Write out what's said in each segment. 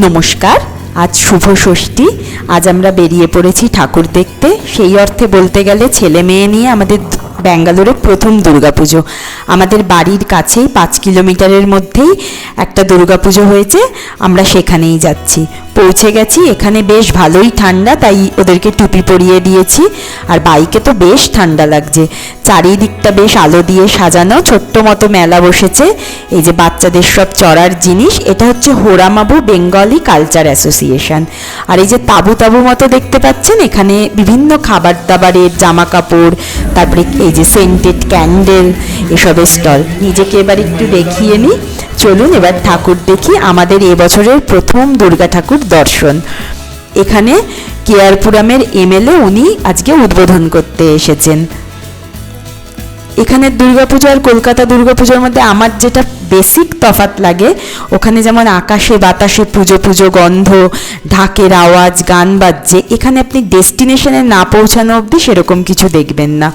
নমস্কার। আজ শুভ ষষ্ঠী। আজ আমরা বেরিয়ে পড়েছি ঠাকুর দেখতে। সেই অর্থে বলতে গেলে ছেলে মেয়ে নিয়ে আমাদের ব্যাঙ্গালোরে প্রথম দুর্গাপুজো। আমাদের বাড়ির কাছেই 5 কিলোমিটারের মধ্যেই একটা দুর্গাপুজো হয়েছে, আমরা সেখানেই যাচ্ছি। পৌঁছে গেছি। এখানে বেশ ভালোই ঠান্ডা, তাই ওদেরকে টুপি পরিয়ে দিয়েছি। আর বাইকে তো বেশ ঠান্ডা লাগছে। চারিদিকটা বেশ আলো দিয়ে সাজানো, ছোট্ট মতো মেলা বসেছে। এই যে বাচ্চাদের সব চড়ার জিনিস, এটা হচ্ছে হোরামাবু বেঙ্গলি কালচার অ্যাসোসিয়েশন। আর এই যে তাবু তাবু মতো দেখতে পাচ্ছেন, এখানে বিভিন্ন খাবার দাবারের, জামা কাপড়, তারপরে এই যে সেন্টেড ক্যান্ডেল, এসবের স্টল। নিজেকে এবার একটু দেখিয়ে নিই। চলুন এবার ঠাকুর দেখি। আমাদের এবছরের প্রথম দুর্গা ঠাকুর দর্শন। এখানে কেয়ারপুরামের এমএলএ উনি আজকে উদ্বোধন করতে এসেছেন। এখানের দুর্গাপুজো আর কলকাতা দুর্গাপুজোর মধ্যে আমার যেটা বেসিক তফাৎ লাগে, ওখানে যেমন আকাশে বাতাসে পুজো পুজো গন্ধ, ঢাকের আওয়াজ, গান বাজছে, এখানে আপনি ডেস্টিনেশনে না পৌঁছানো অবধি সেরকম কিছু দেখবেন না।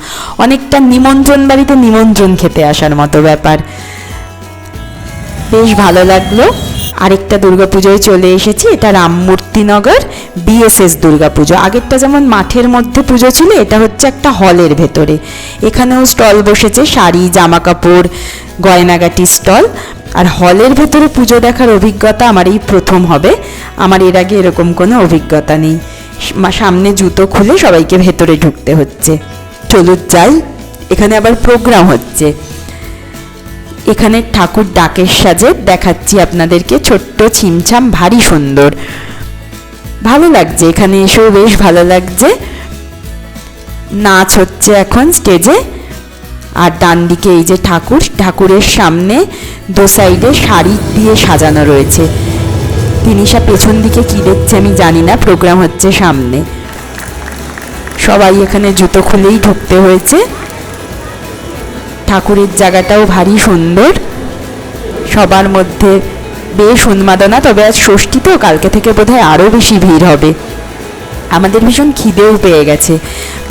অনেকটা নিমন্ত্রণ বাড়িতে নিমন্ত্রণ খেতে আসার মতো ব্যাপার। বেশ ভালো লাগলো। আরেকটা দুর্গাপুজোয় চলে এসেছি, এটা রামমূর্তিনগর বিএসএস দুর্গাপুজো। আগেরটা যেমন মাঠের মধ্যে পুজো ছিল, এটা হচ্ছে একটা হলের ভেতরে। এখানেও স্টল বসেছে, শাড়ি, জামা কাপড়, গয়নাগাটি স্টল। আর হলের ভেতরে পুজো দেখার অভিজ্ঞতা আমার এই প্রথম হবে। আমার এর আগে এরকম কোনো অভিজ্ঞতা নেই। সামনে জুতো খুলে সবাইকে ভেতরে ঢুকতে হচ্ছে। চলুন যাই। এখানে আবার প্রোগ্রাম হচ্ছে। এখানে ঠাকুর ডাকের সাজে দেখাচ্ছি আপনাদেরকে। ছোট্ট ছিমছাম, ভারী সুন্দর, ভালো লাগছে। এখানে এসেও বেশ ভালো লাগছে। নাচ হচ্ছে এখন স্টেজে। আর ডান দিকে এই যে ঠাকুর, ঠাকুরের সামনে দু সাইডে শাড়ি দিয়ে সাজানো রয়েছে। তিনিশা পেছন দিকে কি দেখছে আমি জানি না। প্রোগ্রাম হচ্ছে সামনে। সবাই এখানে জুতো খুলেই ঢুকতে হয়েছে। ঠাকুরের জায়গাটাও ভারী সুন্দর। সবার মধ্যে বেশ উন্মাদনা। তবে আজ ষষ্ঠী তো, কালকে থেকে বোধহয় আরও বেশি ভিড় হবে। আমাদের ভীষণ খিদেও পেয়ে গেছে।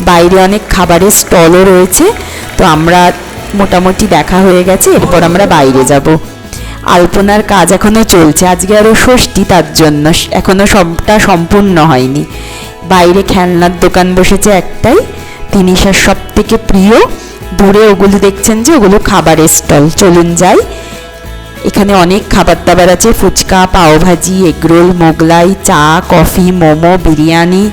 বাইরে অনেক খাবারের স্টলও রয়েছে। তো আমরা মোটামুটি দেখা হয়ে গেছে, এরপর আমরা বাইরে যাব। আলপনার কাজ এখনও চলছে। আজকে আরও ষষ্ঠী, তার জন্য এখনও সবটা সম্পূর্ণ হয়নি। বাইরে খেলনার দোকান বসেছে একটাই, তিনিশার সব থেকে প্রিয়। দূরে ওগুলো দেখছেন যে, ওগুলো খাবারের স্টল। চলুন যাই। এখানে অনেক খাবার দাবার আছে, ফুচকা, পাওভাজি, এগরোল, মোগলাই, চা, কফি, মোমো, বিরিয়ানি।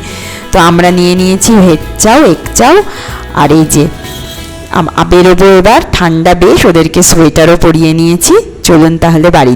তো আমরা নিয়ে নিয়েছি ভেজ চাও, এগ চাও। আর এই যে বেরোবো এবার, ঠান্ডা বেশ, ওদেরকে সোয়েটারও পরিয়ে নিয়েছি। চলুন তাহলে বাড়ি।